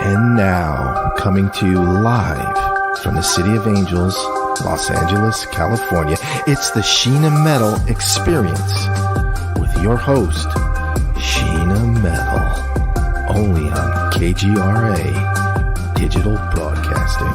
And now, coming to you live from the City of Angels, Los Angeles, California, it's the Sheena Metal Experience with your host, Sheena Metal, only on KGRA Digital Broadcasting.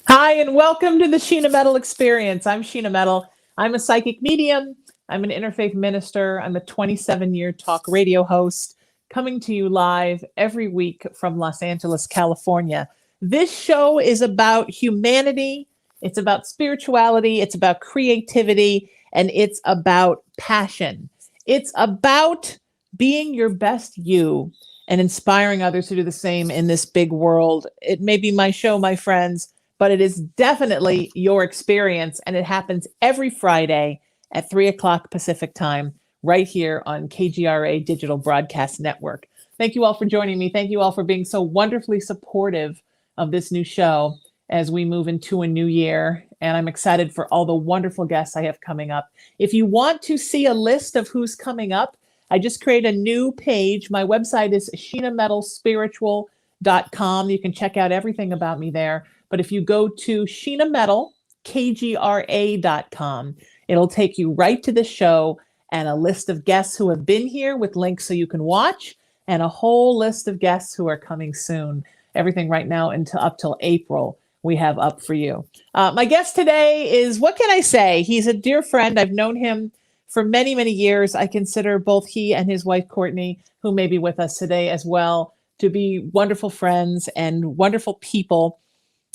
Hi, and welcome to the Sheena Metal Experience. I'm Sheena Metal. I'm a psychic medium. I'm an interfaith minister. I'm a 27-year talk radio host coming to you live every week from Los Angeles, California. This show is about humanity. It's about spirituality. It's about creativity. And it's about passion. It's about being your best you and inspiring others to do the same in this big world. It may be my show, my friends, but it is definitely your experience. And it happens every Friday at 3 o'clock Pacific time, right here on KGRA Digital Broadcast Network. Thank you all for joining me. Thank you all for being so wonderfully supportive of this new show as we move into a new year. And I'm excited for all the wonderful guests I have coming up. If you want to see a list of who's coming up, I just created a new page. My website is sheenametalspiritual.com. You can check out everything about me there. But if you go to sheenametalkgra.com, it'll take you right to the show and a list of guests who have been here with links so you can watch, and a whole list of guests who are coming soon. Everything right now up till April we have up for you. My guest today is, what can I say? He's a dear friend. I've known him for many, many years. I consider both he and his wife, Courtney, who may be with us today as well, to be wonderful friends and wonderful people.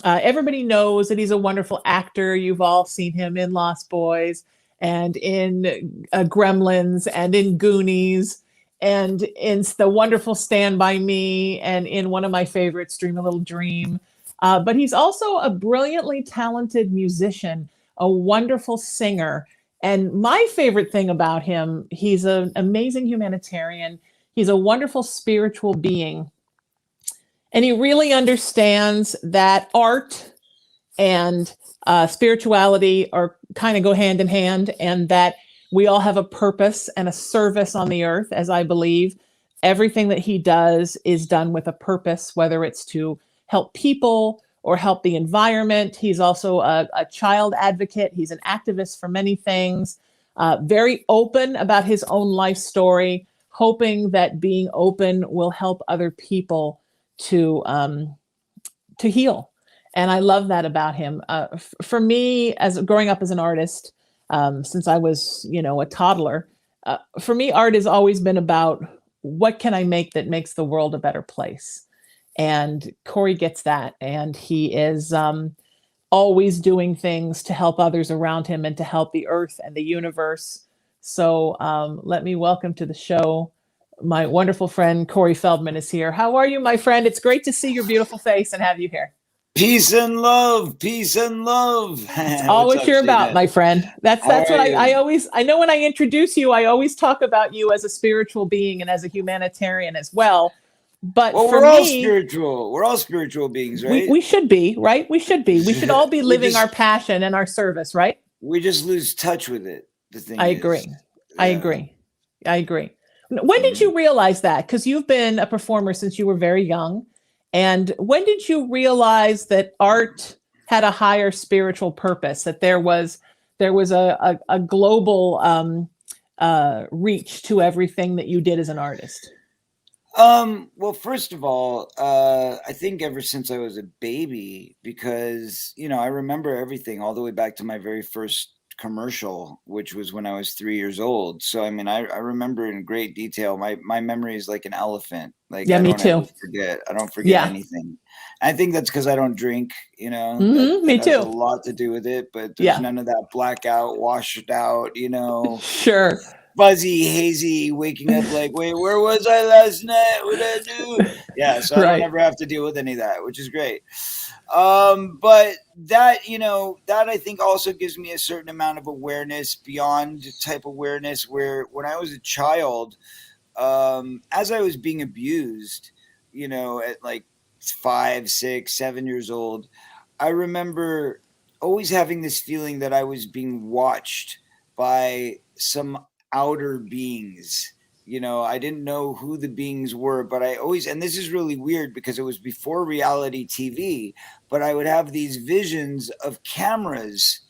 Everybody knows that he's a wonderful actor. You've all seen him in Lost Boys and in Gremlins and in Goonies and in the wonderful Stand By Me and in one of my favorites, Dream a Little Dream. But he's also a brilliantly talented musician, a wonderful singer. And my favorite thing about him, he's an amazing humanitarian. He's a wonderful spiritual being. And he really understands that art and spirituality are kind of go hand in hand, and that we all have a purpose and a service on the earth, as I believe. Everything that he does is done with a purpose, whether it's to help people or help the environment. He's also a child advocate. He's an activist for many things, very open about his own life story, hoping that being open will help other people to heal. And I love that about him. For me, as growing up as an artist, since I was, a toddler, for me, art has always been about what can I make that makes the world a better place. And Corey gets that. And he is always doing things to help others around him and to help the earth and the universe. So let me welcome to the show my wonderful friend, Corey Feldman, is here. How are you, my friend? It's great to see your beautiful face and have you here. Peace and love, peace and love. It's all what you're about, my friend. That's what I always, I know when I introduce you, I always talk about you as a spiritual being and as a humanitarian as well. But we're all spiritual. We're all spiritual beings, right? We should be, right? We should be. We should all be living our passion and our service, right? We just lose touch with it. I agree. When did you realize that? Because you've been a performer since you were very young. And when did you realize that art had a higher spiritual purpose, that there was a global reach to everything that you did as an artist? Well, first of all, I think ever since I was a baby, because, I remember everything all the way back to my very first commercial, which was when I was 3 years old. So, I remember in great detail. My memory is like an elephant. Like, yeah, I me don't too. ever forget. I don't forget anything. I think that's because I don't drink, me that too. has a lot to do with it, but there's none of that blackout, washed out, Sure. Fuzzy, hazy, waking up like, wait, where was I last night? What did I do? Yeah, so I don't ever have to deal with any of that, which is great. But that, that I think also gives me a certain amount of awareness beyond type awareness, where when I was a child, as I was being abused, at like 5, 6, 7 years old, I remember always having this feeling that I was being watched by some outer beings. I didn't know who the beings were, but I always, and this is really weird because it was before reality TV, but I would have these visions of cameras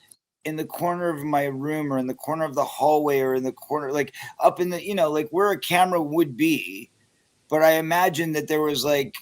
in the corner of my room or in the corner of the hallway or in the corner, like up in the, like where a camera would be. But I imagined that there was like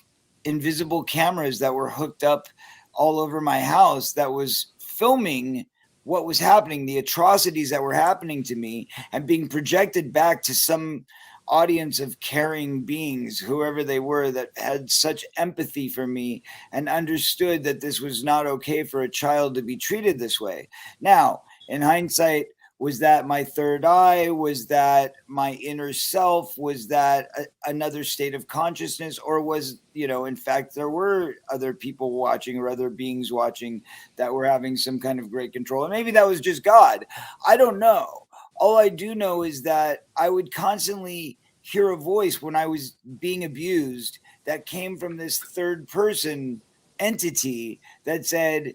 invisible cameras that were hooked up all over my house that was filming what was happening, the atrocities that were happening to me, and being projected back to some audience of caring beings, whoever they were, that had such empathy for me and understood that this was not okay for a child to be treated this way. Now, in hindsight, was that my third eye? Was that my inner self? Was that another state of consciousness? Or was, in fact, there were other people watching or other beings watching that were having some kind of great control? And maybe that was just God. I don't know. All I do know is that I would constantly hear a voice when I was being abused that came from this third person entity that said,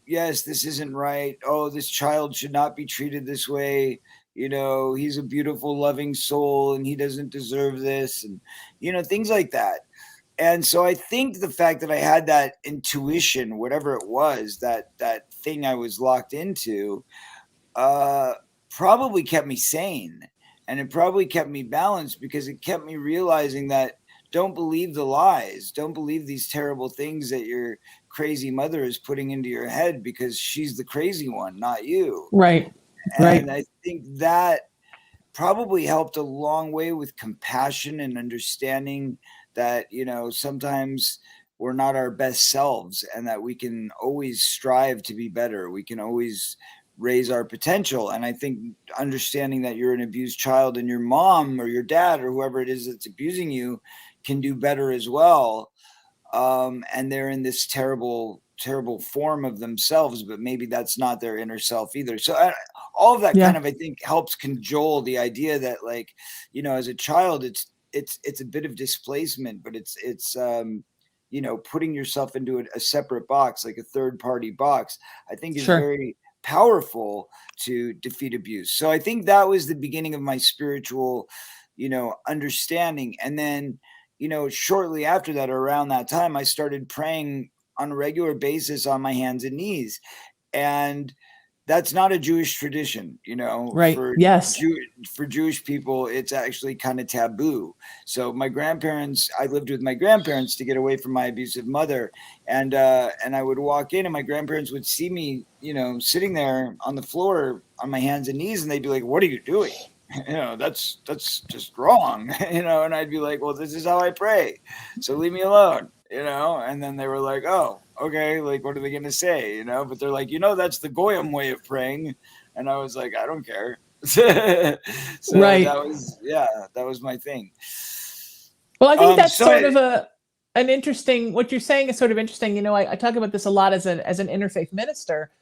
yes, this isn't right. Oh, this child should not be treated this way. He's a beautiful, loving soul and he doesn't deserve this. And, things like that. And so I think the fact that I had that intuition, whatever it was, that thing I was locked into, probably kept me sane. And it probably kept me balanced because it kept me realizing that don't believe the lies. Don't believe these terrible things that your crazy mother is putting into your head because she's the crazy one, not you. Right. And I think that probably helped a long way with compassion and understanding that, sometimes we're not our best selves and that we can always strive to be better. We can always raise our potential. And I think understanding that you're an abused child and your mom or your dad or whoever it is that's abusing you can do better as well. And they're in this terrible form of themselves, but maybe that's not their inner self either. So all of that kind of, I think, helps cajole the idea that, like, as a child, it's a bit of displacement, but it's putting yourself into a separate box, like a third party box, I think is very powerful to defeat abuse. So I think that was the beginning of my spiritual, understanding. And then, shortly after that, around that time, I started praying on a regular basis on my hands and knees. And that's not a Jewish tradition, Right. For Jewish people, it's actually kind of taboo. So I lived with my grandparents to get away from my abusive mother. And I would walk in and my grandparents would see me, sitting there on the floor on my hands and knees. And they'd be like, "What are you doing?" That's just wrong, and I'd be like, "Well, this is how I pray. So leave me alone." And then they were like, "Oh, okay, like, what are they going to say?" But they're like, "That's the Goyim way of praying." And I was like, "I don't care." So that was my thing. Well, I think that's sort of an interesting, what you're saying is sort of interesting. I talk about this a lot as an interfaith minister,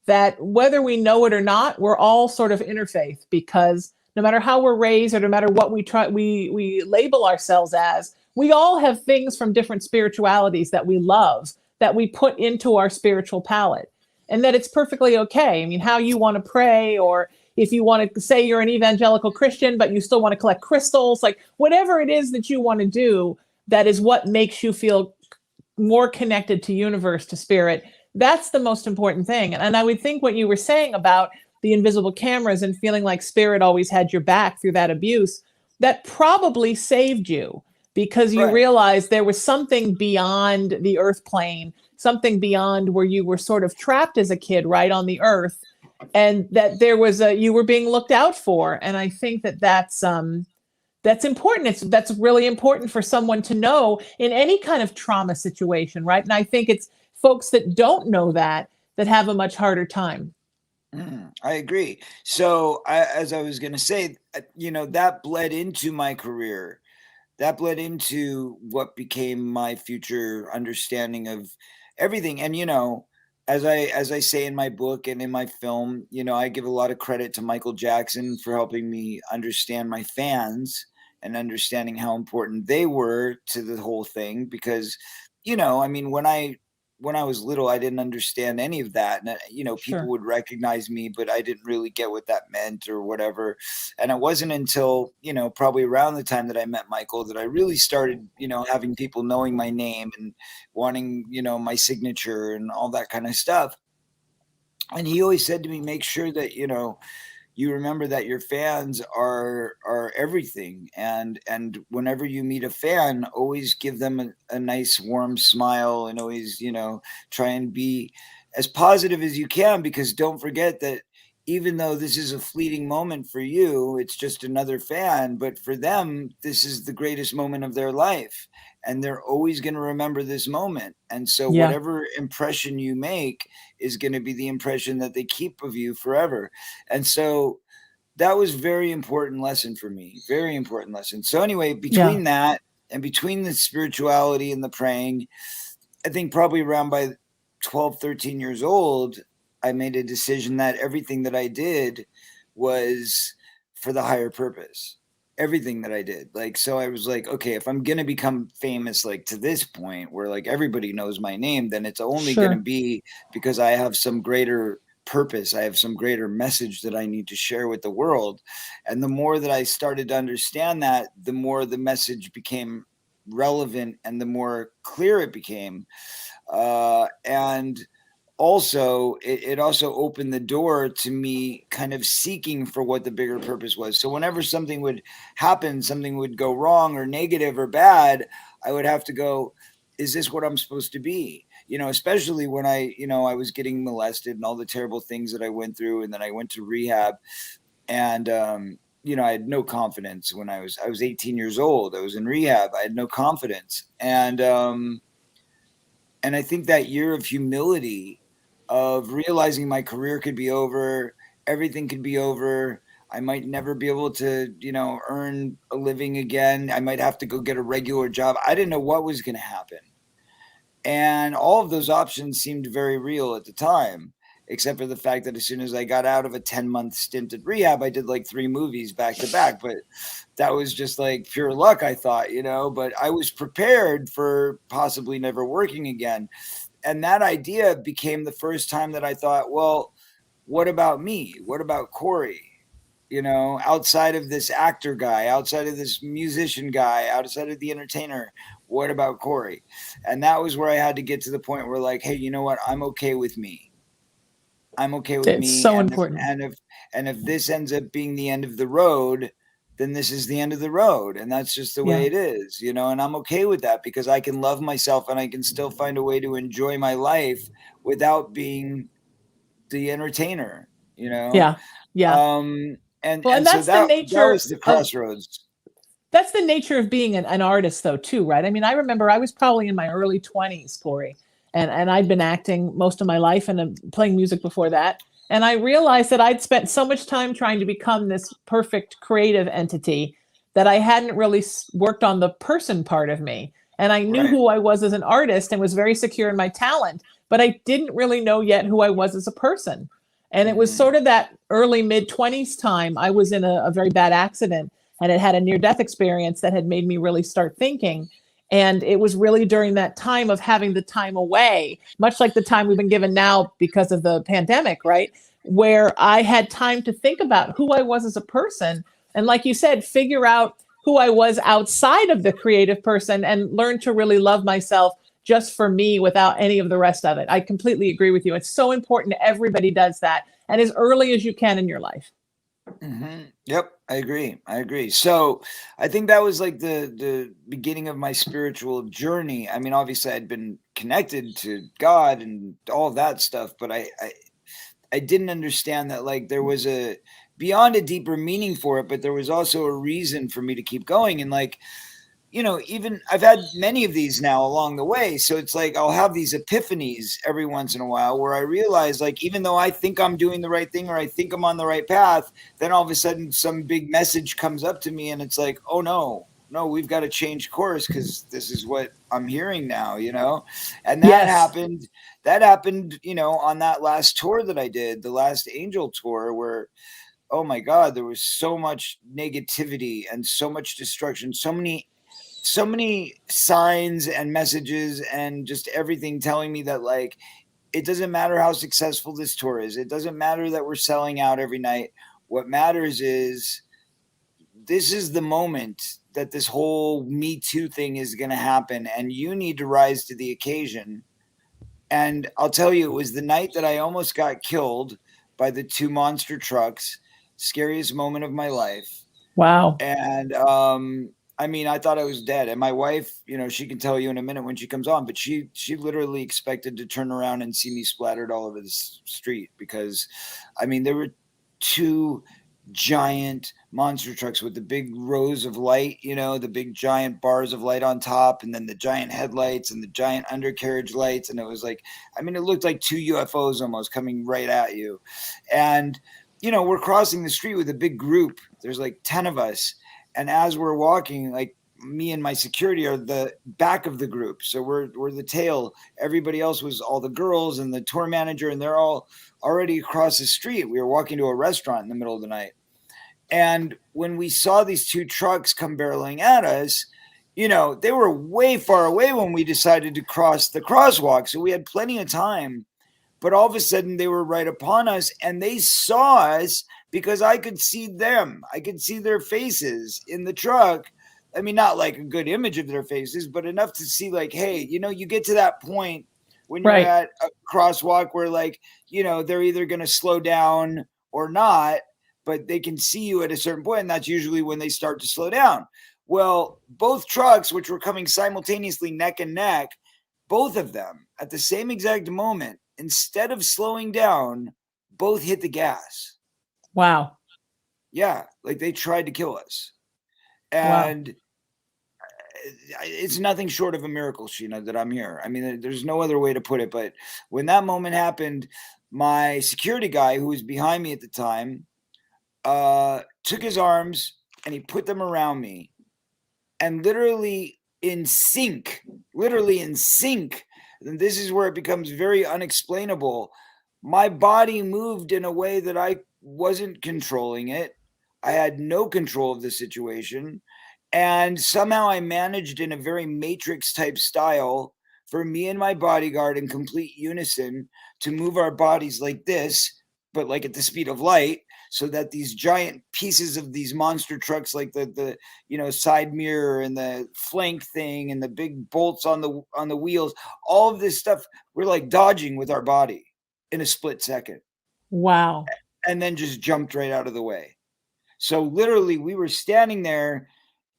that whether we know it or not, we're all sort of interfaith, because no matter how we're raised or no matter what we label ourselves as, we all have things from different spiritualities that we love, that we put into our spiritual palette, and that it's perfectly okay. I mean, how you want to pray, or if you want to say you're an evangelical Christian, but you still want to collect crystals, like whatever it is that you want to do, that is what makes you feel more connected to universe, to spirit. That's the most important thing. And I would think what you were saying about the invisible cameras and feeling like spirit always had your back through that abuse, that probably saved you, because you realized there was something beyond the earth plane, something beyond where you were sort of trapped as a kid right on the earth, and that there was you were being looked out for. And I think that's important. That's really important for someone to know in any kind of trauma situation, right? And I think it's folks that don't know that have a much harder time. I agree. So as I was going to say, that bled into my career. That bled into what became my future understanding of everything. And, as I say in my book and in my film, I give a lot of credit to Michael Jackson for helping me understand my fans and understanding how important they were to the whole thing. Because, when I when I was little, I didn't understand any of that. And, people would recognize me, but I didn't really get what that meant or whatever. And it wasn't until, probably around the time that I met Michael that I really started, having people knowing my name and wanting, my signature and all that kind of stuff. And he always said to me, make sure that, you remember that your fans are everything, and whenever you meet a fan, always give them a nice warm smile, and always try and be as positive as you can, because don't forget that even though this is a fleeting moment for you, it's just another fan, but for them this is the greatest moment of their life, and they're always going to remember this moment. And so whatever impression you make is going to be the impression that they keep of you forever. And so that was very important lesson for me. Very important lesson. So anyway, between that and between the spirituality and the praying, I think probably around by 12, 13 years old, I made a decision that everything that I did was for the higher purpose. Everything that I did. Like, so I was like, okay, if I'm going to become famous, like to this point where like everybody knows my name, then it's only going to be because I have some greater purpose. I have some greater message that I need to share with the world. And the more that I started to understand that, the more the message became relevant and the more clear it became. And also, it also opened the door to me kind of seeking for what the bigger purpose was. So whenever something would happen, something would go wrong or negative or bad, I would have to go, is this what I'm supposed to be? Especially when I was getting molested and all the terrible things that I went through. And then I went to rehab, and, I had no confidence when I was 18 years old. I was in rehab. I had no confidence. And I think that year of humility, of realizing my career could be over, everything could be over. I might never be able to, earn a living again. I might have to go get a regular job. I didn't know what was going to happen. And all of those options seemed very real at the time, except for the fact that as soon as I got out of a 10-month stint at rehab, I did like 3 movies back to back. But that was just like pure luck, I thought, but I was prepared for possibly never working again. And that idea became the first time that I thought, well, what about me? What about Corey? Outside of this actor guy, outside of this musician guy, outside of the entertainer, what about Corey? And that was where I had to get to the point where like, hey, you know what? I'm okay with me. I'm okay with me. It's so important. And if this ends up being the end of the road, then this is the end of the road. And that's just the way it is, and I'm okay with that, because I can love myself and I can still find a way to enjoy my life without being the entertainer, Yeah. And that's so the nature. That was the crossroads. That's the nature of being an artist, though, too, right? I mean, I remember I was probably in my early 20s, Corey, and I'd been acting most of my life and playing music before that. And I realized that I'd spent so much time trying to become this perfect creative entity that I hadn't really worked on the person part of me. And I knew who I was as an artist and was very secure in my talent, but I didn't really know yet who I was as a person. And it was sort of that early mid-20s time. I was in a very bad accident and had a near-death experience that had made me really start thinking. And it was really during that time of having the time away, much like the time we've been given now because of the pandemic, right? Where I had time to think about who I was as a person. And like you said, figure out who I was outside of the creative person and learn to really love myself just for me without any of the rest of it. I completely agree with you. It's so important. Everybody does that. And as early as you can in your life. Mm-hmm. Yep, I agree. So I think that was like the beginning of my spiritual journey. I mean, obviously I'd been connected to God and all of that stuff, but I didn't understand that like there was a beyond a deeper meaning for it, but there was also a reason for me to keep going. And like, even I've had many of these now along the way. So it's like I'll have these epiphanies every once in a while where I realize like, even though I think I'm doing the right thing or I think I'm on the right path, then all of a sudden some big message comes up to me and it's like, oh no, we've got to change course because this is what I'm hearing now, and that happened, on that last tour that I did, the last Angel tour, where, oh my God, there was so much negativity and so much destruction, so many so many signs and messages and just everything telling me that, like, it doesn't matter how successful this tour is. It doesn't matter that we're selling out every night. What matters is this is the moment that this whole Me Too thing is going to happen, and you need to rise to the occasion. And I'll tell you, it was the night that I almost got killed by the two monster trucks. Scariest moment of my life. Wow. And I mean, I thought I was dead. And my wife, you know, she can tell you in a minute when she comes on, but she literally expected to turn around and see me splattered all over the street, because I mean, there were two giant monster trucks with the big rows of light, you know, the big giant bars of light on top, and then the giant headlights and the giant undercarriage lights. And it was like, I mean, it looked like two UFOs almost coming right at you. And, you know, we're crossing the street with a big group. There's like 10 of us. And as we're walking, like, me and my security are the back of the group. So we're the tail. Everybody else was all the girls and the tour manager, and they're all already across the street. We were walking to a restaurant in the middle of the night. And when we saw these two trucks come barreling at us, you know, they were way far away when we decided to cross the crosswalk. So we had plenty of time. But all of a sudden, they were right upon us, and they saw us because I could see them. I could see their faces in the truck. I mean, not like a good image of their faces, but enough to see, like, hey, you know, you get to that point when you're at a crosswalk where, like, you know, they're either going to slow down or not, but they can see you at a certain point, and that's usually when they start to slow down. Well, both trucks, which were coming simultaneously neck and neck, both of them at the same exact moment, instead of slowing down, both hit the gas. Wow. Yeah, like they tried to kill us. And it's nothing short of a miracle, Sheena, that I'm here. I mean, there's no other way to put it. But when that moment happened, my security guy, who was behind me at the time, took his arms and he put them around me, and literally in sync, and this is where it becomes very unexplainable. My body moved in a way that I wasn't controlling it. I had no control of the situation. And somehow I managed, in a very Matrix type style, for me and my bodyguard in complete unison to move our bodies like this, but like at the speed of light, so that these giant pieces of these monster trucks, like the you know, side mirror and the flank thing and the big bolts on the wheels, all of this stuff, we're like dodging with our body in a split second. Wow. And then just jumped right out of the way. So literally we were standing there,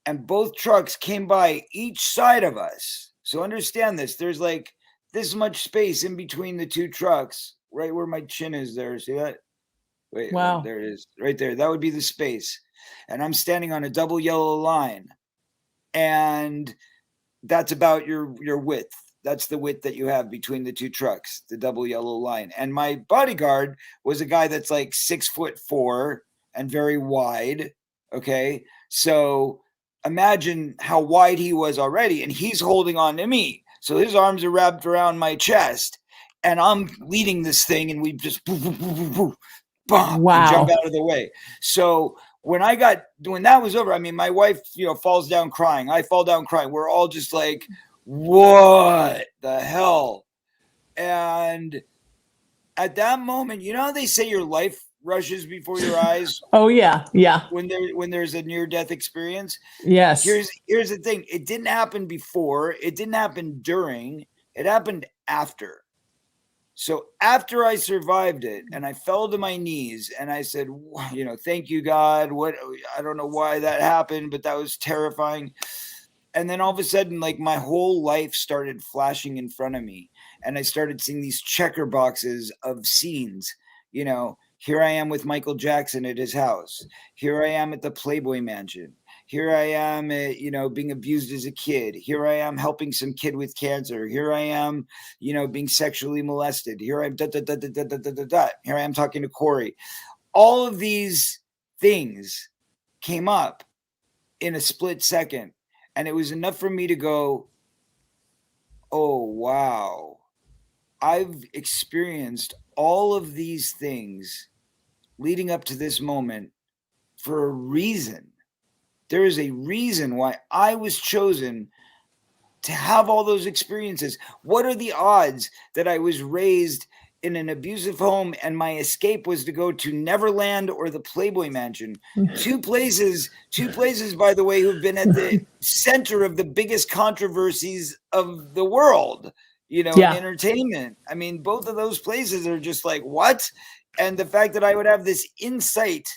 and both trucks came by each side of us. So understand this, there's like this much space in between the two trucks, right where my chin is there. See that? Wait, wow. There it is, right there. That would be the space. And I'm standing on a double yellow line. And that's about your width. That's the width that you have between the two trucks, the double yellow line. And my bodyguard was a guy that's like 6'4" and very wide. Okay. So imagine how wide he was already. And he's holding on to me. So his arms are wrapped around my chest. And I'm leading this thing, and we just and jump out of the way. So when that was over, I mean, my wife, you know, falls down crying. I fall down crying. We're all just like, what the hell? And at that moment, you know how they say your life rushes before your eyes? Oh yeah. Yeah. When there's a near-death experience. Yes. Here's the thing. It didn't happen before. It didn't happen during. It happened after. So after I survived it, and I fell to my knees, and I said, you know, thank you, God. I don't know why that happened, but that was terrifying. And then all of a sudden, like, my whole life started flashing in front of me, and I started seeing these checker boxes of scenes. You know, here I am with Michael Jackson at his house. Here I am at the Playboy Mansion. Here I am, you know, being abused as a kid. Here I am helping some kid with cancer. Here I am, you know, being sexually molested. Here I am, Here I am talking to Corey. All of these things came up in a split second. And it was enough for me to go, oh, wow. I've experienced all of these things leading up to this moment for a reason. There is a reason why I was chosen to have all those experiences. What are the odds that I was raised in an abusive home and my escape was to go to Neverland or the Playboy Mansion? Two places, by the way, who've been at the center of the biggest controversies of the world, in entertainment. I mean, both of those places are just like, what? And the fact that I would have this insight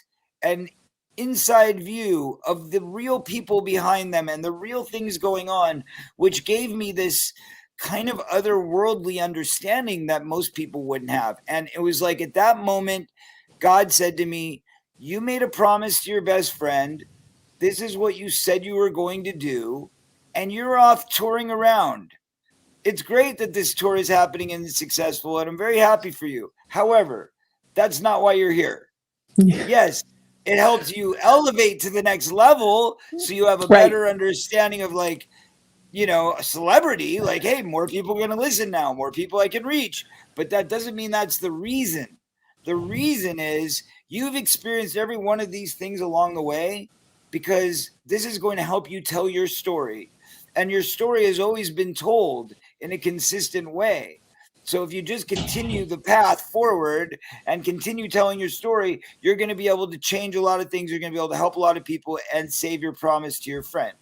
and inside view of the real people behind them and the real things going on, which gave me this kind of otherworldly understanding that most people wouldn't have. And it was like at that moment, God said to me, you made a promise to your best friend. This is what you said you were going to do. And you're off touring around. It's great that this tour is happening and it's successful, and I'm very happy for you. However, that's not why you're here. Yes, it helps you elevate to the next level so you have a better understanding of like, a celebrity, like, hey, more people are going to listen now, more people I can reach. But that doesn't mean that's the reason. The reason is you've experienced every one of these things along the way because this is going to help you tell your story. And your story has always been told in a consistent way. So if you just continue the path forward and continue telling your story, you're going to be able to change a lot of things. You're going to be able to help a lot of people and save your promise to your friend.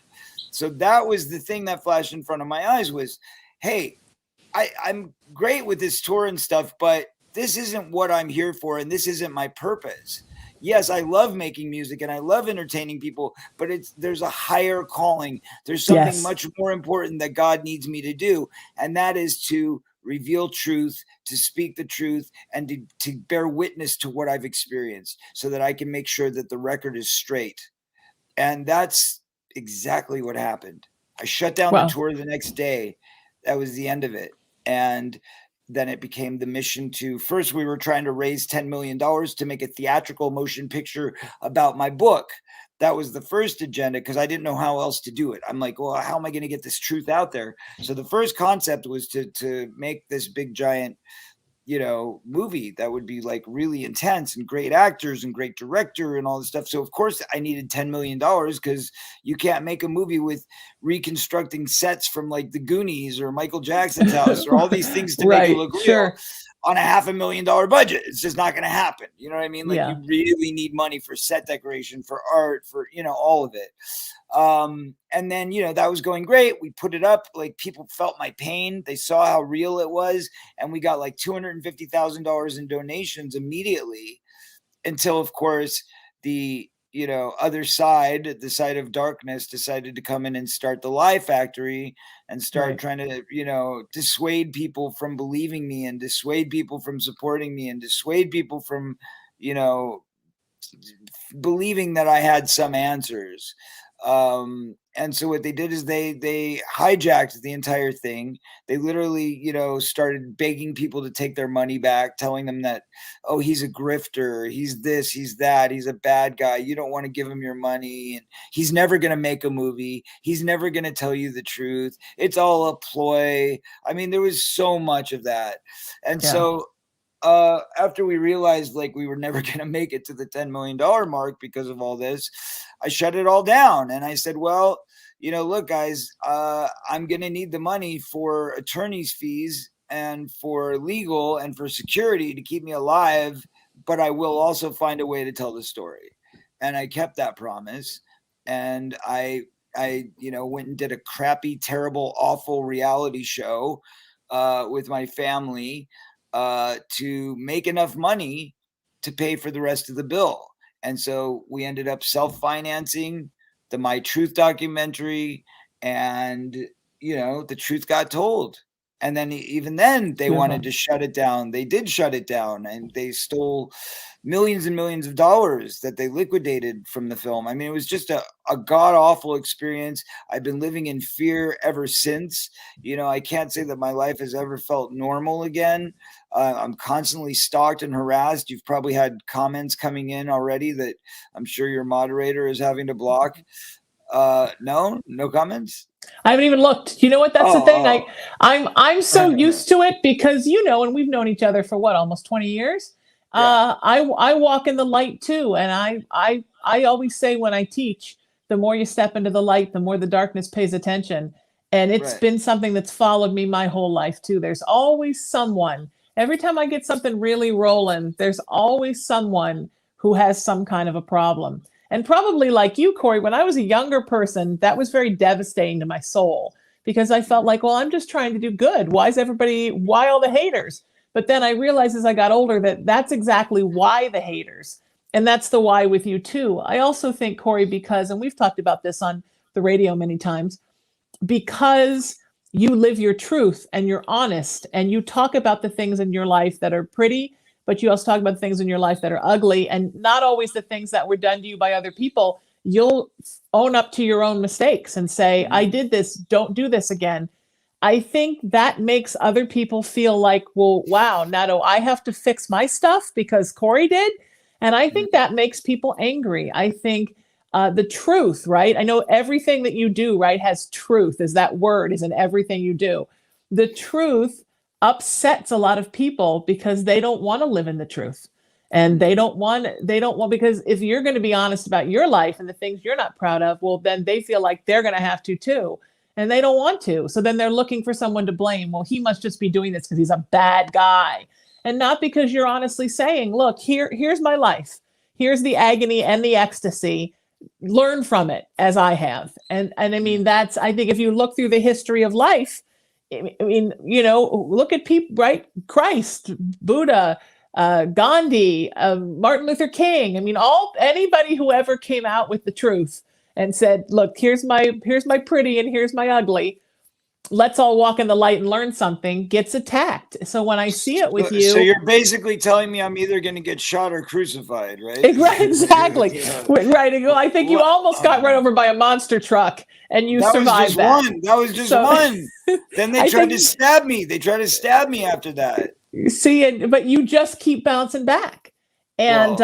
So that was the thing that flashed in front of my eyes was, hey, I'm great with this tour and stuff, but this isn't what I'm here for. And this isn't my purpose. Yes, I love making music and I love entertaining people, but there's a higher calling. There's something much more important that God needs me to do. And that is to reveal truth, to speak the truth, and to bear witness to what I've experienced so that I can make sure that the record is straight. And that's exactly what happened. I shut down the tour the next day. That was the end of it. And then it became the mission to, first we were trying to raise $10 million to make a theatrical motion picture about my book. That was the first agenda because I didn't know how else to do it. I'm like, well, how am I going to get this truth out there? So the first concept was to make this big giant, movie that would be like really intense and great actors and great director and all this stuff. So of course I needed $10 million because you can't make a movie with reconstructing sets from like the Goonies or Michael Jackson's house or all these things to make it look real on a $500,000 budget. It's just not going to happen. You know what I mean? Like you really need money for set decoration, for art, for, all of it. And then, that was going great. We put it up, like people felt my pain. They saw how real it was. And we got like $250,000 in donations immediately until, of course, the, other side, the side of darkness decided to come in and start the Lie Factory and start trying to, dissuade people from believing me and dissuade people from supporting me and dissuade people from, believing that I had some answers. And so what they did is they hijacked the entire thing. They literally, started begging people to take their money back, telling them that, oh, he's a grifter. He's this, he's that. He's a bad guy. You don't want to give him your money. And he's never going to make a movie. He's never going to tell you the truth. It's all a ploy. I mean, there was so much of that. And so after we realized like we were never going to make it to the $10 million mark because of all this, I shut it all down. And I said, well, look, guys, I'm going to need the money for attorney's fees and for legal and for security to keep me alive. But I will also find a way to tell the story. And I kept that promise. And I went and did a crappy, terrible, awful reality show with my family to make enough money to pay for the rest of the bill. And so we ended up self-financing the My Truth documentary, and, the truth got told. And then even then they wanted to shut it down. They did shut it down, and they stole millions and millions of dollars that they liquidated from the film. I mean, it was just a god-awful experience. I've been living in fear ever since. I can't say that my life has ever felt normal again. I'm constantly stalked and harassed. You've probably had comments coming in already that I'm sure your moderator is having to block. No comments. I haven't even looked. You know what? That's the thing. I'm so used to it because, and we've known each other for almost 20 years. I walk in the light too. And I always say when I teach, the more you step into the light, the more the darkness pays attention. And it's Right. been something that's followed me my whole life too. There's always someone, every time I get something really rolling, there's always someone who has some kind of a problem. And probably like you, Corey, when I was a younger person, that was very devastating to my soul because I felt like, well, I'm just trying to do good. Why all the haters? But then I realized as I got older that that's exactly why the haters. And that's the why with you too. I also think, Corey, because, and we've talked about this on the radio many times, because you live your truth and you're honest and you talk about the things in your life that are pretty, but you also talk about things in your life that are ugly and not always the things that were done to you by other people. You'll own up to your own mistakes and say, I did this, don't do this again. I think that makes other people feel like, well, wow, now do I have to fix my stuff because Corey did? And I think that makes people angry. I think the truth, right? I know everything that you do, right, has truth, is that word, is in everything you do. The truth upsets a lot of people because they don't want to live in the truth. And they don't want, because if you're going to be honest about your life and the things you're not proud of, well, then they feel like they're going to have to too. And they don't want to. So then they're looking for someone to blame. Well, he must just be doing this because he's a bad guy. And not because you're honestly saying, look, here's my life. Here's the agony and the ecstasy. Learn from it as I have. And I mean, that's, I think if you look through the history of life, I mean, you know, look at people, right? Christ, Buddha, Gandhi, Martin Luther King. I mean, anybody who ever came out with the truth and said, look, here's my pretty and here's my ugly. Let's all walk in the light and learn something, gets attacked. So when I see it with you. So you're basically telling me I'm either going to get shot or crucified, right? Exactly. Right. I think you almost got run over by a monster truck and you survived that. That was just one. Then they tried to stab me. They tried to stab me after that. See, but you just keep bouncing back. And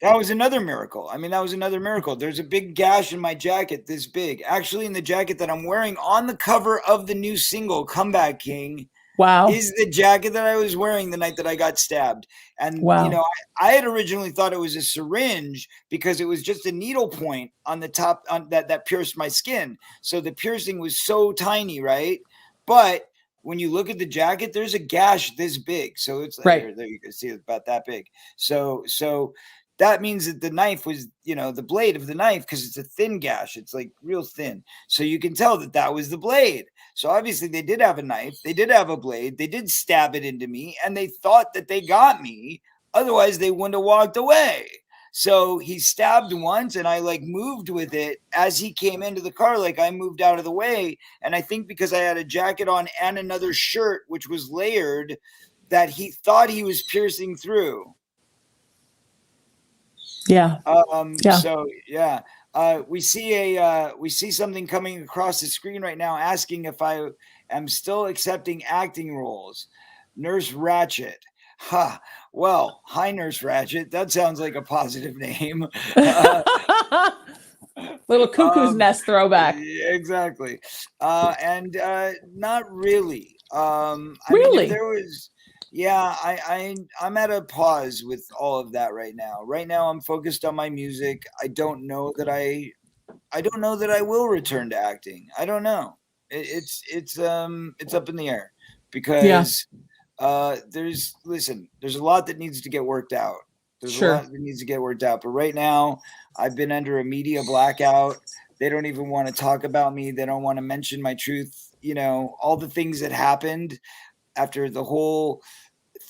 that was another miracle. I mean, that was another miracle. There's a big gash in my jacket, this big. Actually, in the jacket that I'm wearing on the cover of the new single, Comeback King, wow, is the jacket that I was wearing the night that I got stabbed. And, wow. You know, I had originally thought it was a syringe because it was just a needle point on the top that pierced my skin. So the piercing was so tiny, right? But when you look at the jacket, there's a gash this big. So it's right. There you can see it's about that big. So that means that the knife was, you know, the blade of the knife, because it's a thin gash. It's like real thin. So you can tell that was the blade. So obviously they did have a knife. They did have a blade. They did stab it into me and they thought that they got me. Otherwise they wouldn't have walked away. So he stabbed once and I like moved with it as he came into the car, like I moved out of the way. And I think because I had a jacket on and another shirt, which was layered, that he thought he was piercing through. Yeah. So yeah, we see something coming across the screen right now asking if I am still accepting acting roles. Nurse Ratchet. Ha. Well, hi, Nurse Ratchet. That sounds like a positive name. Little cuckoo's nest throwback. Exactly. And not really. Really? I mean, there was. Yeah, I'm at a pause with all of that right now. Right now, I'm focused on my music. I don't know that I will return to acting. I don't know. It's up in the air because there's a lot that needs to get worked out. There's a lot that needs to get worked out. But right now, I've been under a media blackout. They don't even want to talk about me. They don't want to mention my truth. You know, all the things that happened after the whole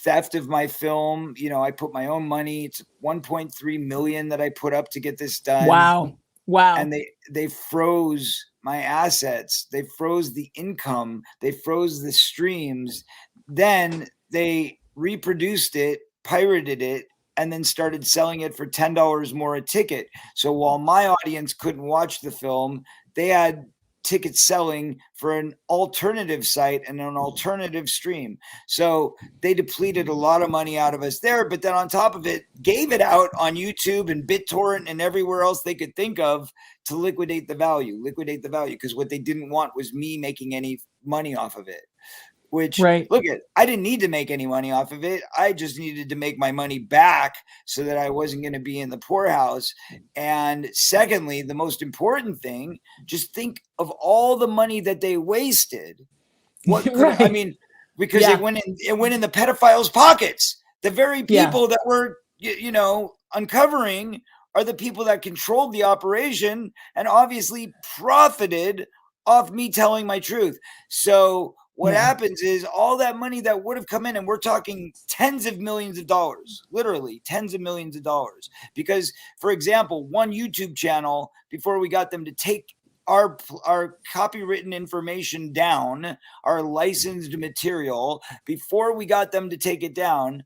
theft of my film. You know, I put my own money. It's 1.3 million that I put up to get this done. Wow. And they froze my assets. They froze the income. They froze the streams. Then they reproduced it, pirated it, and then started selling it for $10 more a ticket. So while my audience couldn't watch the film, they had tickets selling for an alternative site and an alternative stream. So they depleted a lot of money out of us there, but then on top of it, gave it out on YouTube and BitTorrent and everywhere else they could think of to liquidate the value, because what they didn't want was me making any money off of it. which Right. look at, I didn't need to make any money off of it. I just needed to make my money back so that I wasn't going to be in the poorhouse. And secondly, the most important thing, just think of all the money that they wasted. What could I Right. mean, because it went in the pedophiles' pockets. The very Yeah. people that were, uncovering are the people that controlled the operation and obviously profited off me telling my truth. So what happens is all that money that would have come in, and we're talking tens of millions of dollars, literally tens of millions of dollars. Because, for example, one YouTube channel, before we got them to take our copywritten information down, our licensed material, before we got them to take it down,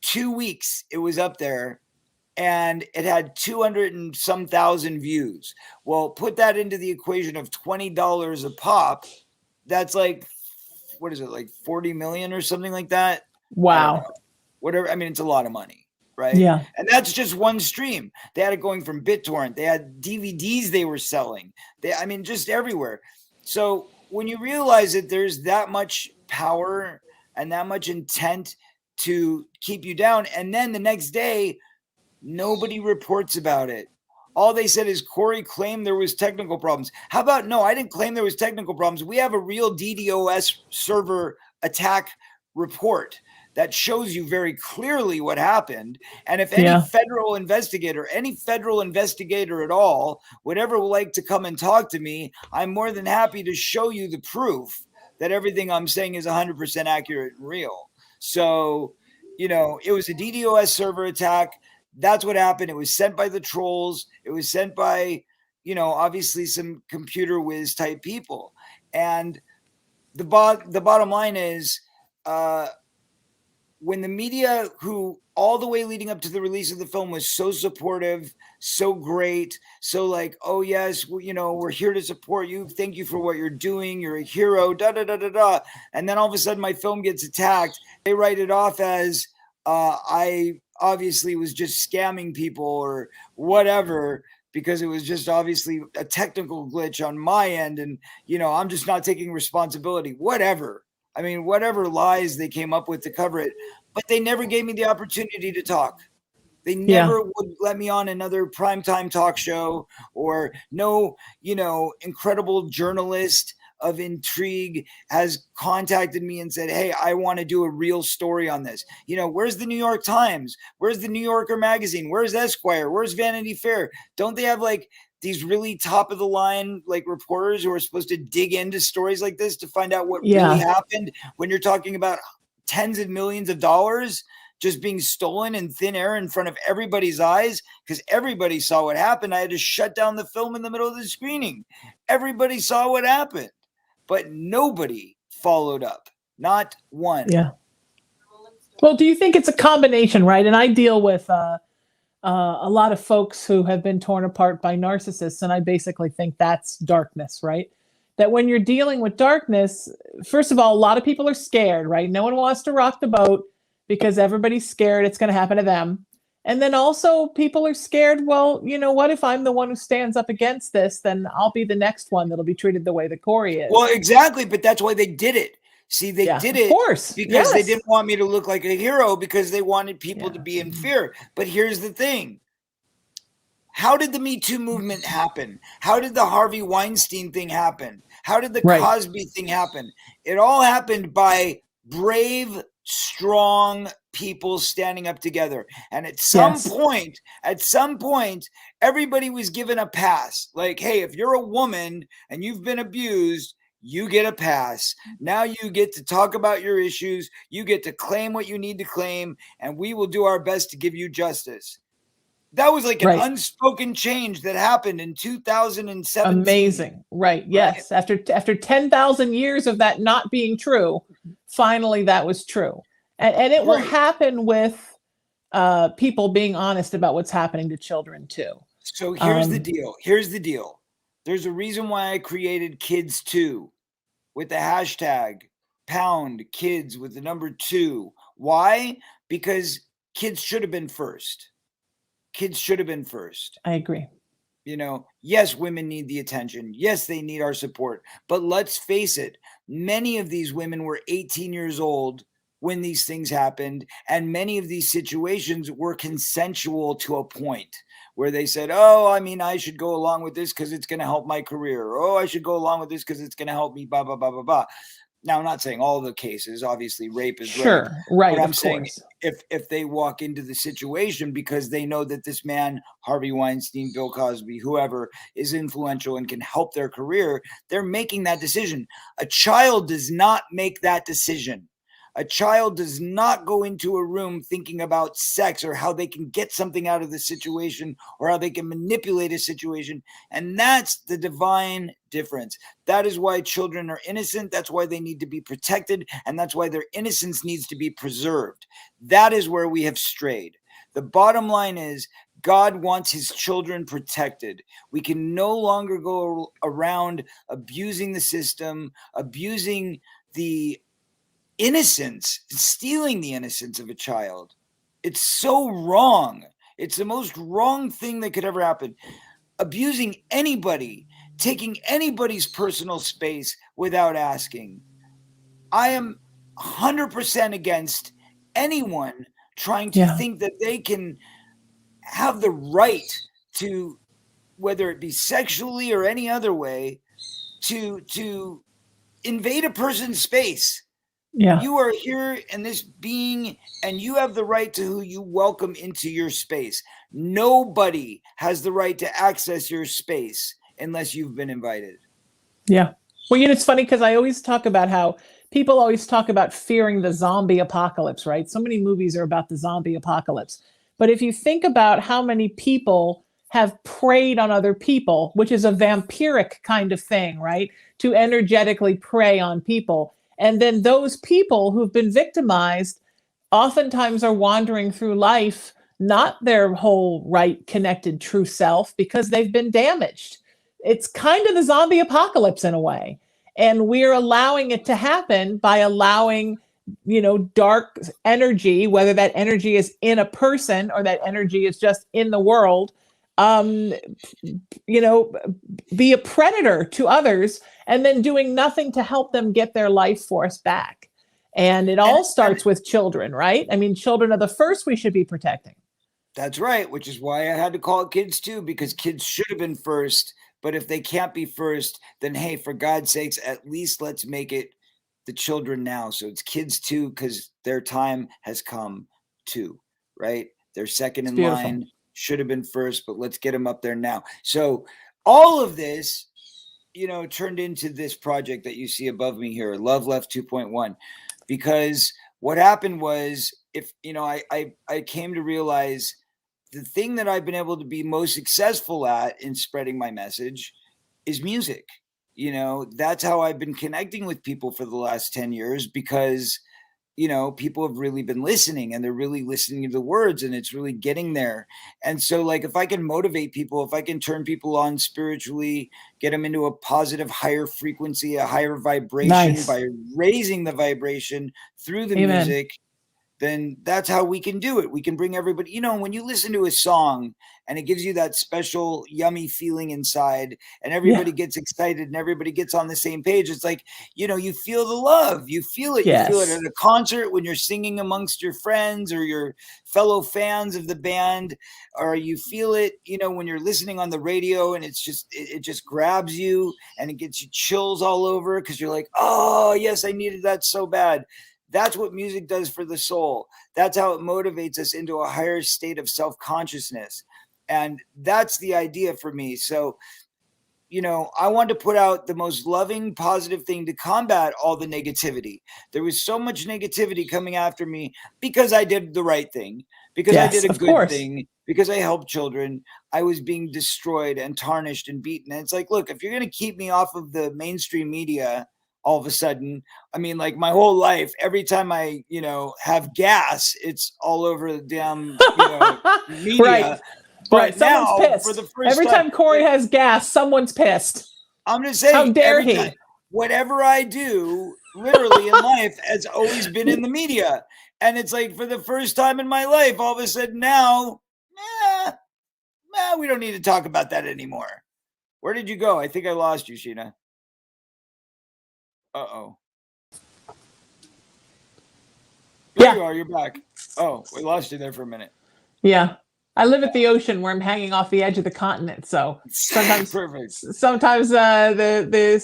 2 weeks it was up there and it had 200 and some thousand views. Well, put that into the equation of $20 a pop. That's like, what is it, like 40 million or something like that? Wow. I don't know. Whatever. I mean, it's a lot of money, right? Yeah. And that's just one stream. They had it going from BitTorrent. They had DVDs they were selling. Just everywhere. So when you realize that there's that much power and that much intent to keep you down, and then the next day, nobody reports about it. All they said is Corey claimed there was technical problems. How about, no, I didn't claim there was technical problems. We have a real DDoS server attack report that shows you very clearly what happened. And if any federal investigator at all would ever like to come and talk to me, I'm more than happy to show you the proof that everything I'm saying is 100% accurate and real. So, it was a DDoS server attack. That's what happened. It was sent by the trolls. It was sent by, obviously some computer whiz type people. And the bottom line is, when the media, who all the way leading up to the release of the film was so supportive, so great, so like, oh yes, we're here to support you. Thank you for what you're doing. You're a hero, da da da da da. And then all of a sudden my film gets attacked. They write it off as I obviously was just scamming people or whatever, because it was just obviously a technical glitch on my end. And, I'm just not taking responsibility, whatever. Whatever lies they came up with to cover it, but they never gave me the opportunity to talk. They never would let me on another primetime talk show, or no, incredible journalist of intrigue has contacted me and said, hey, I want to do a real story on this. Where's the New York Times? Where's the New Yorker magazine? Where's Esquire? Where's Vanity Fair? Don't they have like these really top of the line like reporters who are supposed to dig into stories like this to find out what really happened, when you're talking about tens of millions of dollars just being stolen in thin air in front of everybody's eyes? Because everybody saw what happened. I had to shut down the film in the middle of the screening. Everybody saw what happened, but nobody followed up. Not one. Yeah. Well, do you think it's a combination, right? And I deal with a lot of folks who have been torn apart by narcissists, and I basically think that's darkness, right? That when you're dealing with darkness, first of all, a lot of people are scared, right? No one wants to rock the boat because everybody's scared it's going to happen to them. And then also people are scared, well, what if I'm the one who stands up against this? Then I'll be the next one that'll be treated the way that Corey is. Well, exactly, but that's why they did it. See, they did it because they didn't want me to look like a hero, because they wanted people to be in fear. But here's the thing. How did the Me Too movement happen? How did the Harvey Weinstein thing happen? How did the Cosby thing happen? It all happened by brave, strong people standing up together. And at some point, everybody was given a pass. Like, hey, if you're a woman and you've been abused, you get a pass. Now you get to talk about your issues. You get to claim what you need to claim, and we will do our best to give you justice. That was like an unspoken change that happened in 2017. Amazing. Right. Yes. Right. After 10,000 years of that not being true, finally that was true. And it will happen with people being honest about what's happening to children too. So here's the deal. There's a reason why I created Kids 2 with the hashtag #kids with the number 2. Why? Because kids should have been first. I agree. Yes, women need the attention. Yes, they need our support. But let's face it, many of these women were 18 years old when these things happened. And many of these situations were consensual to a point where they said, oh, I mean, I should go along with this because it's going to help my career. Or, oh, I should go along with this because it's going to help me, blah, blah, blah, blah, blah. Now, I'm not saying all the cases, obviously rape is rape. Right. But I'm saying if they walk into the situation because they know that this man, Harvey Weinstein, Bill Cosby, whoever is influential and can help their career, they're making that decision. A child does not make that decision. A child does not go into a room thinking about sex or how they can get something out of the situation or how they can manipulate a situation. And that's the divine difference. That is why children are innocent. That's why they need to be protected. And that's why their innocence needs to be preserved. That is where we have strayed. The bottom line is God wants his children protected. We can no longer go around abusing the system, abusing the innocence, stealing the innocence of a child. It's so wrong. It's the most wrong thing that could ever happen. Abusing anybody, taking anybody's personal space without asking. I am 100% against anyone trying to think that they can have the right to, whether it be sexually or any other way, to invade a person's space. Yeah. You are here in this being, and you have the right to who you welcome into your space. Nobody has the right to access your space unless you've been invited. Yeah. Well, it's funny because I always talk about how people always talk about fearing the zombie apocalypse, right? So many movies are about the zombie apocalypse. But if you think about how many people have preyed on other people, which is a vampiric kind of thing, right? To energetically prey on people. And then those people who've been victimized oftentimes are wandering through life, not their whole right, connected, true self, because they've been damaged. It's kind of the zombie apocalypse in a way. And we're allowing it to happen by allowing, dark energy, whether that energy is in a person or that energy is just in the world, be a predator to others and then doing nothing to help them get their life force back. And it all starts with children, right? I mean, children are the first we should be protecting. That's right, which is why I had to call it kids too, because kids should have been first. But if they can't be first, then hey, for God's sakes, at least let's make it the children now. So it's kids too, because their time has come too, right? They're second in line, should have been first, but let's get them up there now. So all of this, turned into this project that you see above me here, Love Left 2.1, because what happened was, I came to realize the thing that I've been able to be most successful at in spreading my message is music. That's how I've been connecting with people for the last 10 years because, people have really been listening and they're really listening to the words and it's really getting there. And so like, if I can motivate people, if I can turn people on spiritually, get them into a positive, higher frequency, a higher vibration by raising the vibration through the music, then that's how we can do it. We can bring everybody, when you listen to a song and it gives you that special yummy feeling inside and everybody gets excited and everybody gets on the same page. It's like, you feel the love, you feel it. Yes. You feel it at a concert when you're singing amongst your friends or your fellow fans of the band, or you feel it, when you're listening on the radio and it's just, it just grabs you and it gets you chills all over because you're like, oh yes, I needed that so bad. That's what music does for the soul. That's how it motivates us into a higher state of self-consciousness. And that's the idea for me. So, I wanted to put out the most loving, positive thing to combat all the negativity. There was so much negativity coming after me because I did the right thing, because I did a good thing, because I helped children. I was being destroyed and tarnished and beaten. And it's like, look, if you're going to keep me off of the mainstream media, all of a sudden, I mean, like my whole life, every time I, have gas, it's all over the damn, media. Right. But Someone's now, pissed. for the first every time Corey has gas, someone's pissed. I'm just saying, how dare he? Time, whatever I do, literally in life, has always been in the media. And it's like, for the first time in my life, all of a sudden now, well, we don't need to talk about that anymore. Where did you go? I think I lost you, Sheena. Uh-oh. There you are. You're back. Oh, we lost you there for a minute. Yeah. I live at the ocean where I'm hanging off the edge of the continent. So sometimes, sometimes the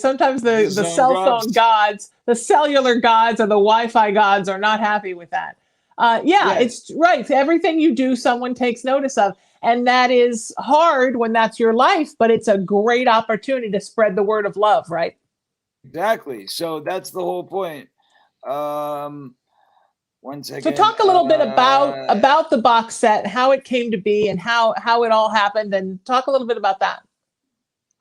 cell phone gods, the cellular gods, or the Wi-Fi gods are not happy with that. It's right. Everything you do, someone takes notice of. And that is hard when that's your life, but it's a great opportunity to spread the word of love, right? Exactly. So that's the whole point. 1 second. So talk a little bit about the box set, how it came to be, and how it all happened, and talk a little bit about that.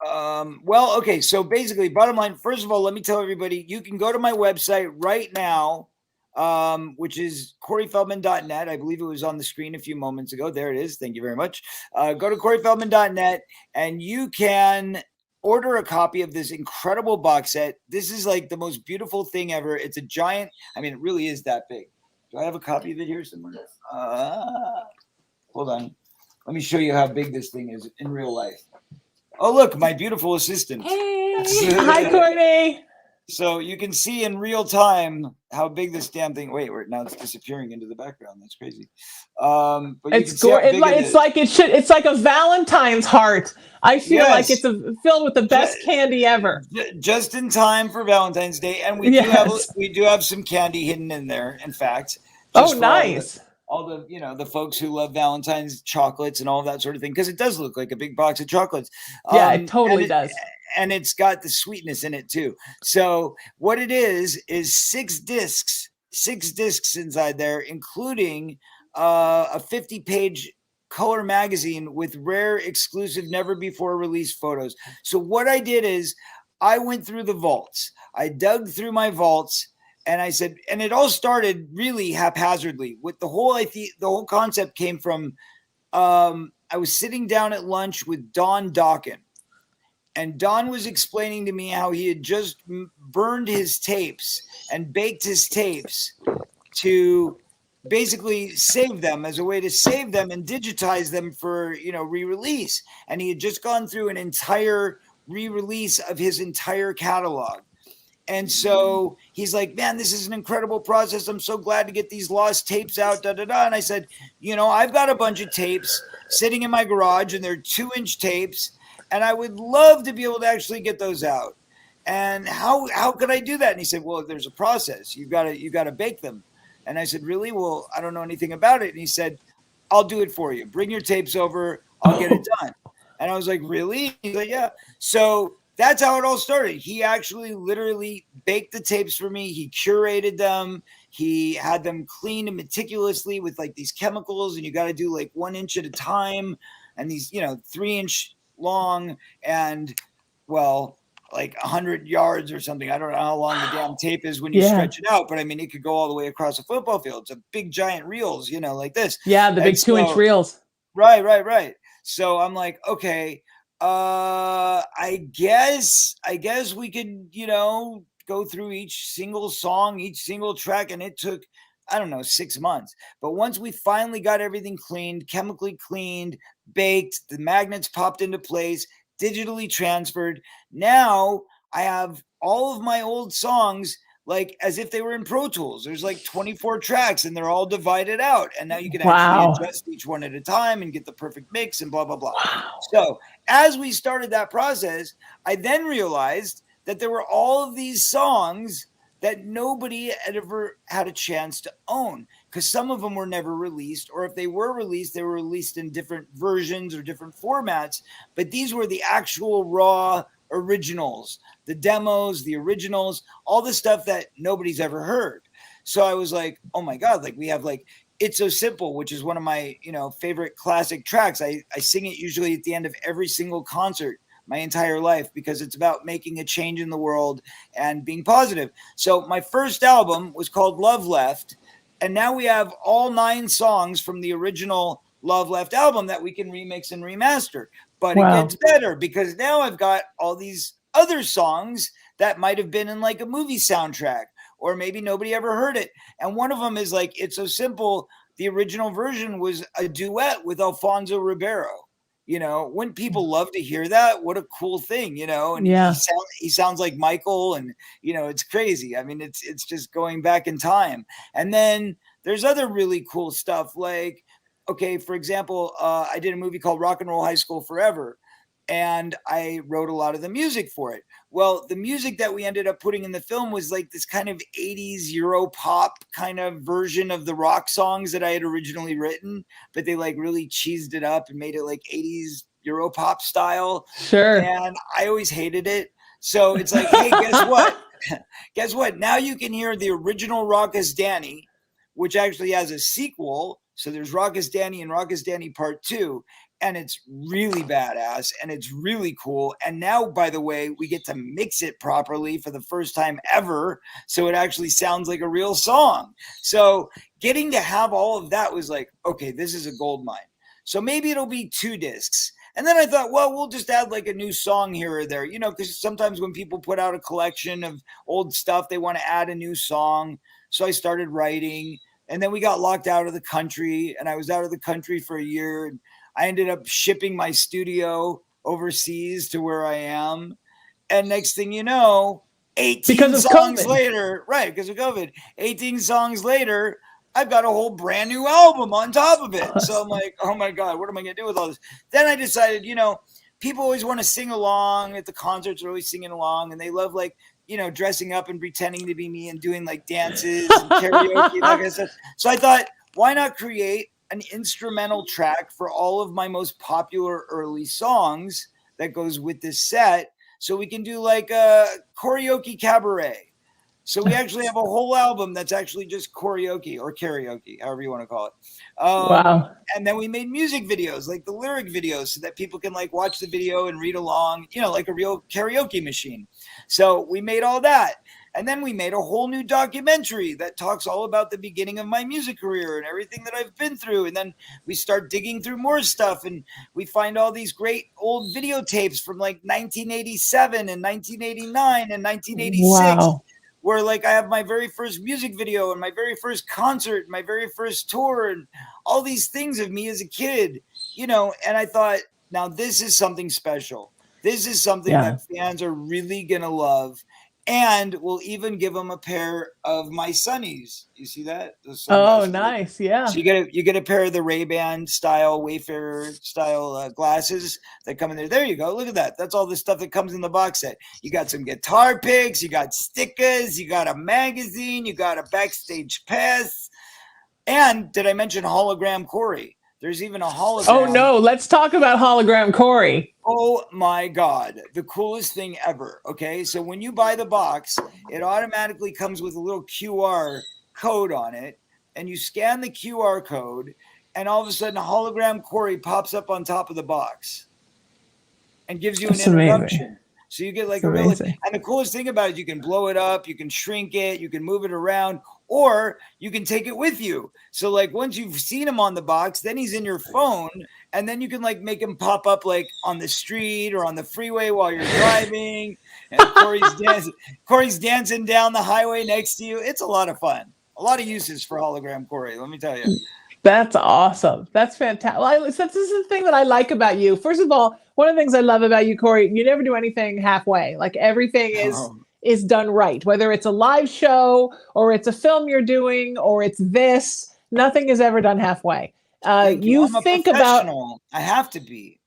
Well, okay. So basically, bottom line, first of all, let me tell everybody, you can go to my website right now, which is CoreyFeldman.net. I believe it was on the screen a few moments ago. There it is. Thank you very much. Go to CoreyFeldman.net and you can order a copy of this incredible box set. This is like the most beautiful thing ever. It's a giant, I mean, it really is that big. Do I have a copy of it here somewhere? Hold on. Let me show you how big this thing is in real life. Oh, look, my beautiful assistant. Hey. Hi, Courtney. So you can see in real time how big this damn thing. Wait, now it's disappearing into the background. That's crazy. But it's it's like a Valentine's heart. I feel like it's filled with the best candy ever. Just in time for Valentine's Day, and we do have some candy hidden in there. In fact, nice. All the the folks who love Valentine's chocolates and all of that sort of thing, because it does look like a big box of chocolates. Yeah, it totally does. And it's got the sweetness in it too. So what it is 6 discs inside there, including a 50-page color magazine with rare, exclusive, never before released photos. So what I did is I went through the vaults. I dug through my vaults. And I said, and it all started really haphazardly. With the whole concept came from, I was sitting down at lunch with Don Dawkin, and Don was explaining to me how he had just burned his tapes and baked his tapes to basically save them as a way to save them and digitize them for, re-release. And he had just gone through an entire re-release of his entire catalog. And so he's like, man, this is an incredible process. I'm so glad to get these lost tapes out, And I said, I've got a bunch of tapes sitting in my garage, and they're 2-inch tapes, and I would love to be able to actually get those out. And how could I do that? And he said, well, there's a process. You've got to bake them. And I said, really? Well, I don't know anything about it. And he said, I'll do it for you. Bring your tapes over. I'll get it done. And I was like, really? He's like, yeah. So that's how it all started. He actually literally baked the tapes for me. He curated them. He had them cleaned meticulously with like these chemicals, and you got to do like 1 inch at a time. And these, 3-inch long and, well, like 100 yards or something. I don't know how long the damn tape is when you stretch it out, but I mean, it could go all the way across a football field. It's a big giant reels, like this. Yeah, the big 2-inch reels. Right. So I'm like, okay, I guess we could, go through each single song, each single track, and it took, I don't know, 6 months. But once we finally got everything cleaned, chemically cleaned, baked, the magnets popped into place, digitally transferred, now I have all of my old songs like as if they were in Pro Tools. There's like 24 tracks and they're all divided out. And now you can actually adjust each one at a time and get the perfect mix and blah, blah, blah. Wow. So as we started that process, I then realized that there were all of these songs that nobody had ever had a chance to own, because some of them were never released, or if they were released, they were released in different versions or different formats. But these were the actual raw originals, the demos, the originals, all the stuff that nobody's ever heard. So I was like, oh my God, like we have like It's So Simple, which is one of my, favorite classic tracks. I sing it usually at the end of every single concert my entire life, because it's about making a change in the world and being positive. So my first album was called Love Left, and now we have all 9 songs from the original Love Left album that we can remix and remaster. But it gets better, because now I've got all these other songs that might have been in like a movie soundtrack, or maybe nobody ever heard it. And one of them is like It's So Simple. The original version was a duet with Alfonso Ribeiro. You know, when people love to hear that, what a cool thing, you know. And Yeah. he sounds like Michael, and you know, it's crazy. I mean, it's just going back in time. And then there's other really cool stuff, like, okay, for example, I did a movie called Rock and Roll High School Forever, and I wrote a lot of the music for it. Well, the music that we ended up putting in the film was like this kind of 80s Euro pop kind of version of the rock songs that I had originally written, but they like really cheesed it up and made it like 80s Euro pop style. Sure. And I always hated it. So it's like, hey, guess what? Guess what? Now you can hear the original Raucous Danny, which actually has a sequel. So there's Raucous Danny and Raucous Danny Part 2. And it's really badass and it's really cool. And now, by the way, we get to mix it properly for the first time ever. So it actually sounds like a real song. So getting to have all of that was like, okay, this is a gold mine. So maybe it'll be 2 discs. And then I thought, well, we'll just add like a new song here or there, you know, because sometimes when people put out a collection of old stuff, they want to add a new song. So I started writing, and then we got locked out of the country, and I was out of the country for a year. And I ended up shipping my studio overseas to where I am. And next thing you know, 18 songs later, right, because of COVID, 18 songs later, I've got a whole brand new album on top of it. So I'm like, oh my God, what am I going to do with all this? Then I decided, you know, people always want to sing along at the concerts, they're always singing along, and they love like, you know, dressing up and pretending to be me and doing like dances and karaoke, like I said. So I thought, why not create an instrumental track for all of my most popular early songs that goes with this set, so we can do like a karaoke cabaret. So we actually have a whole album that's actually just karaoke or karaoke, however you want to call it. Wow. And then we made music videos, like the lyric videos, so that people can like watch the video and read along, you know, like a real karaoke machine. So we made all that. And then we made a whole new documentary that talks all about the beginning of my music career and everything that I've been through. And then we start digging through more stuff, and we find all these great old videotapes from like 1987 and 1989 and 1986. Wow. Where like I have my very first music video and my very first concert, my very first tour, and all these things of me as a kid, you know. And I thought, now this is something special. This is something that fans are really going to love. And we'll even give them a pair of my Sunnies. You see that? Oh, nice. Yeah. So you get a pair of the Ray-Ban style, Wayfarer style glasses that come in there. There you go. Look at that. That's all the stuff that comes in the box set. You got some guitar picks, you got stickers, you got a magazine, you got a backstage pass. And did I mention hologram Corey? There's even a hologram. Oh no, let's talk about hologram Corey. Oh my God, the coolest thing ever. Okay, so when you buy the box, it automatically comes with a little QR code on it, and you scan the QR code, and all of a sudden hologram Corey pops up on top of the box and gives you an introduction. Amazing. So you get like a real, and the coolest thing about it, you can blow it up, you can shrink it, you can move it around, or you can take it with you. So like once you've seen him on the box, then he's in your phone, and then you can like make him pop up like on the street or on the freeway while you're driving, and Corey's dancing down the highway next to you. It's a lot of fun. A lot of uses for hologram Corey, let me tell you. That's awesome. That's fantastic. Well, this is the thing that I like about you. First of all, one of the things I love about you, Corey, you never do anything halfway. Like everything is done right, whether it's a live show or it's a film you're doing or it's this, nothing is ever done halfway. You think about, I have to be.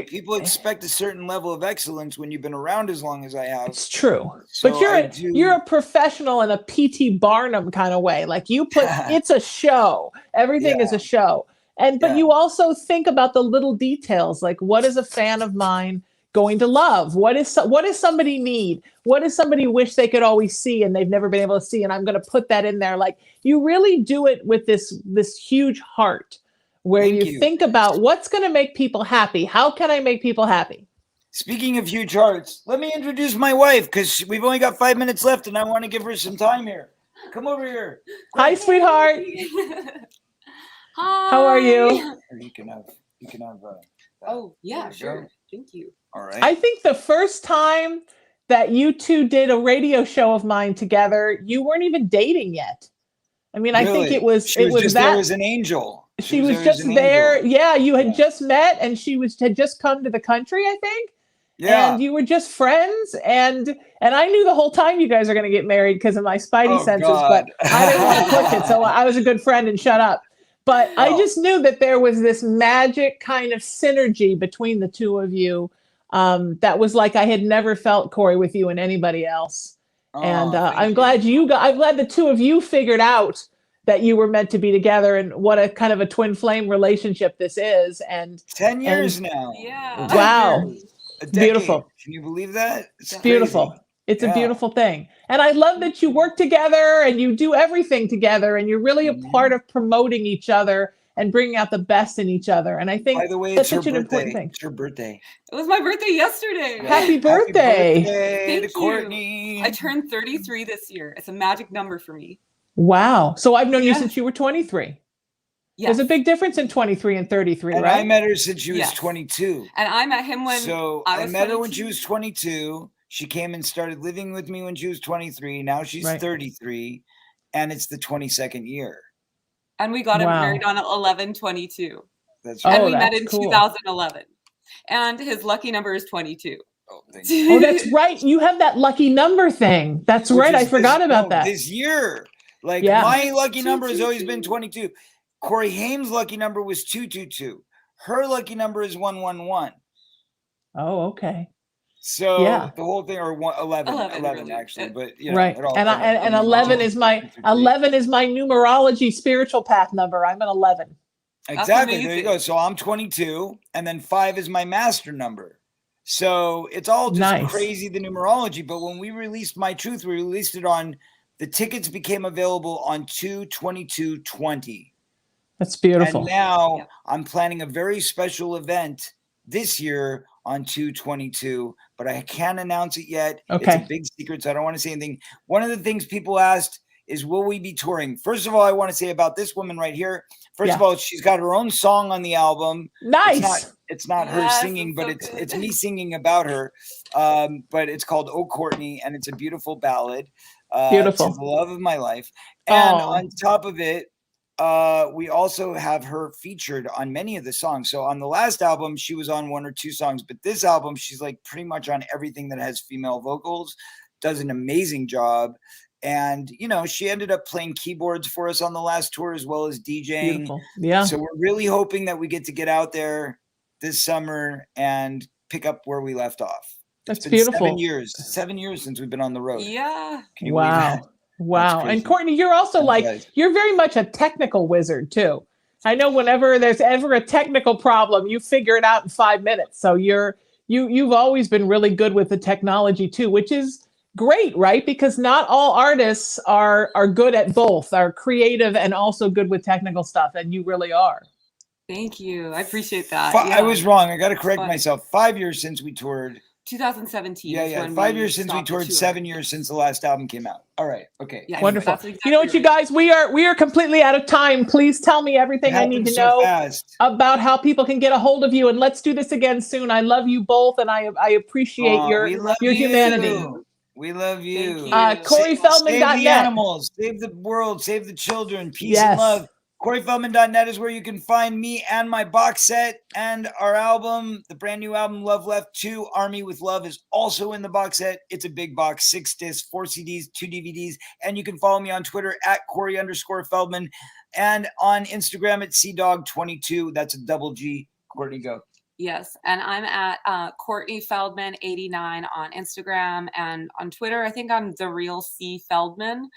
People expect a certain level of excellence when you've been around as long as I have. It's true. So but you're a professional in a P.T. Barnum kind of way. Like you put, it's a show. Everything is a show. But you also think about the little details, like what is a fan of mine going to love? What does somebody need? What does somebody wish they could always see and they've never been able to see? And I'm going to put that in there. Like you really do it with this huge heart where you think about what's going to make people happy. How can I make people happy? Speaking of huge hearts, let me introduce my wife because we've only got 5 minutes left and I want to give her some time here. Come over here. Hi, sweetheart. Hi. How are you? You can have. Oh yeah, sure. Thank you. All right. I think the first time that you two did a radio show of mine together, you weren't even dating yet. I mean, really? I think it was just there as an angel. She was always just an there. angel. Yeah, you had Yeah. just met, and she had just come to the country, I think. Yeah. And you were just friends, and I knew the whole time you guys are going to get married because of my spidey senses, but I didn't want to push it, so I was a good friend and shut up. But I just knew that there was this magic kind of synergy between the two of you that was like I had never felt, Corey, with you and anybody else. And I'm glad I'm glad the two of you figured out that you were meant to be together, and what a kind of a twin flame relationship this is. And 10 years now. Yeah. Wow. A decade. Beautiful. Can you believe that? It's beautiful. crazy. It's a beautiful thing. And I love that you work together and you do everything together, and you're really a part of promoting each other and bringing out the best in each other. And I think by the way, that's it's such her an important birthday. thing. It's her birthday. It was my birthday yesterday. Happy birthday. Thank you. to Courtney. I turned 33 this year. It's a magic number for me. Wow. So I've known you since you were 23. Yes. There's a big difference in 23 and 33, and right? I met her since she was 22. And I met him when I was met her 22. when she was 22. She came and started living with me when she was 23. Now she's 33, and it's the 22nd year. And we got him married on 11/22. That's right. right. And we met in cool. 2011. And his lucky number is 22. Oh, thank you. Oh, that's right. You have that lucky number thing. That's right. I forgot about that. This year. Like my lucky number has always been 22. Corey Haim's lucky number was 222. Her lucky number is 111. Oh, okay. So the whole thing, or 11 actually, but you know, right. And 11 is my numerology spiritual path number. I'm an 11. Exactly. There you go. So I'm 22, and then 5 is my master number. So it's all just crazy, the numerology. But when we released My Truth, we released it on, the tickets became available on 2/22/20. That's beautiful. And now I'm planning a very special event this year on 2/22, but I can't announce it yet. Okay. It's a big secret, so I don't want to say anything. One of the things people asked is, will we be touring? First of all, I want to say about this woman right here. First of all, she's got her own song on the album. Nice. It's not her singing, but it's me singing about her. But it's called Oh Courtney, and it's a beautiful ballad. Beautiful. To the love of my life. And on top of it, we also have her featured on many of the songs. So on the last album, she was on 1 or 2 songs, but this album, she's like pretty much on everything that has female vocals, does an amazing job. And, you know, she ended up playing keyboards for us on the last tour, as well as DJing. Beautiful. Yeah. So we're really hoping that we get out there this summer and pick up where we left off. That's beautiful. 7 years since we've been on the road. Yeah. Can you believe that? Wow. And Courtney, you're also you're very much a technical wizard too. I know whenever there's ever a technical problem, you figure it out in 5 minutes. So you've always been really good with the technology too, which is great, right? Because not all artists are good at both, are creative and also good with technical stuff. And you really are. Thank you. I appreciate that. I was wrong. I got to correct myself. 5 years since we toured. 2017. Yeah. 5 years since we toured. 7 years since the last album came out. All right. Okay. Yeah, wonderful. Exactly you know what, you guys, we are completely out of time. Please tell me everything I need to know about how people can get a hold of you. And let's do this again soon. I love you both, and I appreciate your humanity. We love you. CoreyFeldman.net. Save the animals, save the world, save the children. Peace and love. CoreyFeldman.net is where you can find me and my box set and our album. The brand new album, Love Left 2, Army with Love, is also in the box set. It's a big box, 6 discs, 4 CDs, 2 DVDs. And you can follow me on Twitter at Corey_Feldman and on Instagram at CDog22. That's a double G. Courtney, go. Yes. And I'm at Courtney Feldman 89 on Instagram, and on Twitter, I think I'm The Real C Feldman.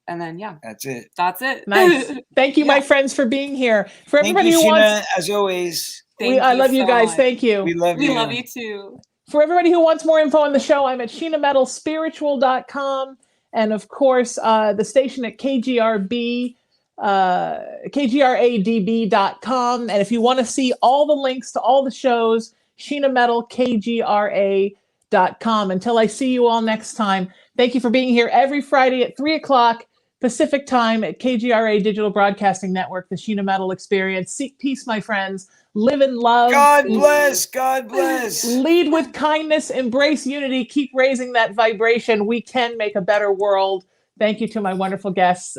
And then, that's it. That's it. Nice. Thank you, my friends, for being here. For everybody who Sheena, wants, as always. I love you guys. Much. Thank you. We love you. We love you too. For everybody who wants more info on the show, I'm at SheenaMetalSpiritual.com, and of course, the station at KGRB. KGRADB.com. And if you want to see all the links to all the shows, SheenaMetalKGRA.com. Until I see you all next time, thank you for being here every Friday at 3:00 Pacific time at KGRA Digital Broadcasting Network, the Sheena Metal Experience. Seek peace, my friends. Live in love. God bless. God bless. Lead with kindness. Embrace unity. Keep raising that vibration. We can make a better world Thank you to my wonderful guests,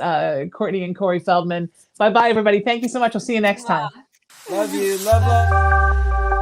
Courtney and Corey Feldman. Bye-bye, everybody. Thank you so much. We'll see you next time. Love you. Love.